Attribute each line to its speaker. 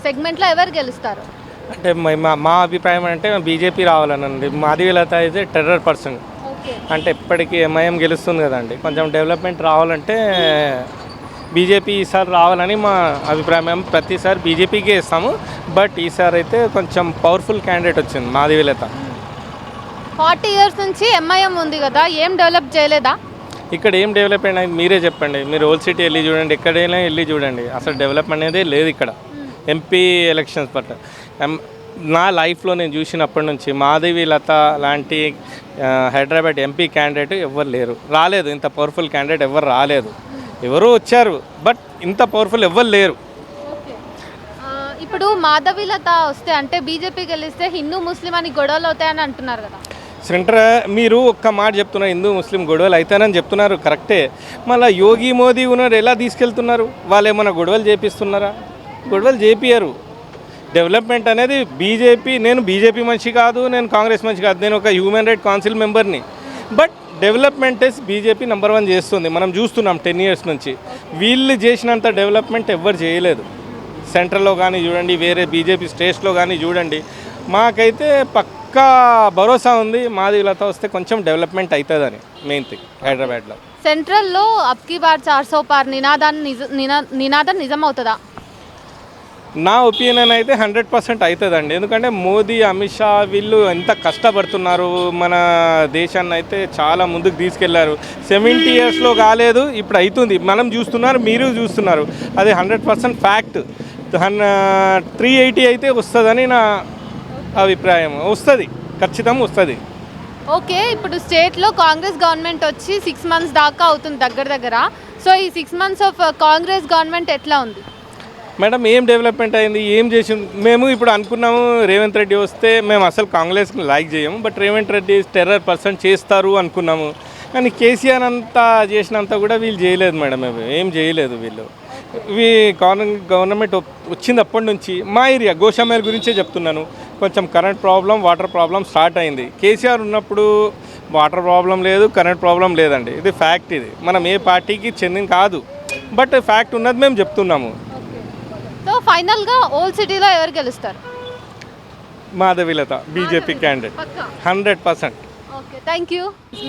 Speaker 1: సెగ్మెంట్లో ఎవరు గెలుస్తారు?
Speaker 2: అంటే మా అభిప్రాయం అంటే బీజేపీ రావాలనండి. మాధవీలత అయితే టెర్రర్ పర్సన్.
Speaker 1: ఓకే.
Speaker 2: అంటే ఎప్పటికీ ఎంఐఎం గెలుస్తుంది కదండి. కొంచెం డెవలప్మెంట్ రావాలంటే బీజేపీ ఈసారి రావాలని మా అభిప్రాయం. ప్రతిసారి బీజేపీకే ఇస్తాము. బట్ ఈసారి అయితే కొంచెం పవర్ఫుల్ క్యాండిడేట్ వచ్చింది మాధవీలత.
Speaker 1: 40 ఇయర్స్ నుంచి ఎంఐఎం ఉంది కదా, ఏం డెవలప్ చేయలేదా?
Speaker 2: ఇక్కడ ఏం డెవలప్మెంట్ అయింది మీరే చెప్పండి. మీరు ఓల్డ్ సిటీ వెళ్ళి చూడండి, ఎక్కడైనా వెళ్ళి చూడండి, అసలు డెవలప్మెంట్ అనేది లేదు ఇక్కడ. ఎంపీ ఎలక్షన్స్ పట్ల నా లైఫ్లో నేను చూసినప్పటి నుంచి మాధవీలత లాంటి హైదరాబాద్ ఎంపీ క్యాండిడేట్ ఎవరు లేరు, రాలేదు. ఇంత పవర్ఫుల్ క్యాండిడేట్ ఎవరు రాలేదు. ఎవరు వచ్చారు బట్ ఇంత పవర్ఫుల్ ఎవరు లేరు.
Speaker 1: ఇప్పుడు మాధవీలత వస్తే అంటే బీజేపీ గెలిస్తే హిందూ ముస్లిం అని గొడవలు అవుతాయని అంటున్నారు కదా.
Speaker 2: సెంటర్ మీరు ఒక్క మాట చెప్తున్నారు, హిందూ ముస్లిం గొడవలు అవుతానని చెప్తున్నారు, కరెక్టే. మళ్ళీ యోగి మోదీ ఉన్నారు, ఎలా తీసుకెళ్తున్నారు? వాళ్ళు ఏమైనా గొడవలు చేపిస్తున్నారా? గొడవలు చేపియరు. డెవలప్మెంట్ అనేది నేను బీజేపీ మనిషి కాదు, నేను కాంగ్రెస్ మనిషి కాదు, నేను ఒక హ్యూమన్ రైట్ కౌన్సిల్ మెంబర్ని. బట్ డెవలప్మెంట్ బీజేపీ నెంబర్ 1 చేస్తుంది. మనం చూస్తున్నాం 10 ఇయర్స్ నుంచి. వీళ్ళు చేసినంత డెవలప్మెంట్ ఎవ్వరు చేయలేదు. సెంట్రల్లో కానీ చూడండి, వేరే బీజేపీ స్టేట్స్లో కానీ చూడండి. మాకైతే పక్కా భరోసా ఉంది మాధవీలత వస్తే కొంచెం డెవలప్మెంట్ అవుతుందని. మెయిన్ థింగ్ హైదరాబాద్లో
Speaker 1: సెంట్రల్లో అబ్కీ బార్ 400 పార్ నినాదం నిజం అవుతుందా?
Speaker 2: నా ఒపీనియన్ అయితే 100% అవుతుందండి. ఎందుకంటే మోదీ, అమిత్ షా వీళ్ళు ఎంత కష్టపడుతున్నారు, మన దేశాన్ని అయితే చాలా ముందుకు తీసుకెళ్లారు. 70 ఇయర్స్లో కాలేదు, ఇప్పుడు అవుతుంది. మనం చూస్తున్నారు, మీరు చూస్తున్నారు. అది 100% ఫ్యాక్ట్. 380 అయితే వస్తుందని నా అభిప్రాయం. వస్తుంది, ఖచ్చితంగా వస్తుంది.
Speaker 1: ఓకే, ఇప్పుడు స్టేట్లో కాంగ్రెస్ గవర్నమెంట్ వచ్చి 6 మంత్స్ దాకా అవుతుంది దగ్గర. సో ఈ 6 మంత్స్ ఆఫ్ కాంగ్రెస్ గవర్నమెంట్ ఎట్లా ఉంది
Speaker 2: మేడం? ఏం డెవలప్మెంట్ అయింది, ఏం చేసింది? మేము ఇప్పుడు అనుకున్నాము రేవంత్ రెడ్డి వస్తే, మేము అసలు కాంగ్రెస్ని లైక్ చేయము, but Revanth Reddy terror person చేస్తారు అనుకున్నాము. కానీ కేసీఆర్ అంతా చేసినంత కూడా వీళ్ళు చేయలేదు మేడం. ఏం చేయలేదు వీళ్ళు. గవర్నమెంట్ వచ్చింది అప్పటి నుంచి మా ఏరియా గోషామేల్ గురించే చెప్తున్నాను. కొంచెం current problem, water problem start అయింది. కేసీఆర్ ఉన్నప్పుడు వాటర్ ప్రాబ్లం లేదు, కరెంట్ ప్రాబ్లం లేదండి. ఇది ఫ్యాక్ట్. ఇది మనం ఏ పార్టీకి చెందిన కాదు, బట్ ఫ్యాక్ట్ ఉన్నది మేము చెప్తున్నాము.
Speaker 1: సో ఫైనల్గా ఓల్డ్ సిటీలో ఎవరు గెలుస్తారు?
Speaker 2: Madhavilatha BJP candidate 100%.
Speaker 1: Okay, thank you.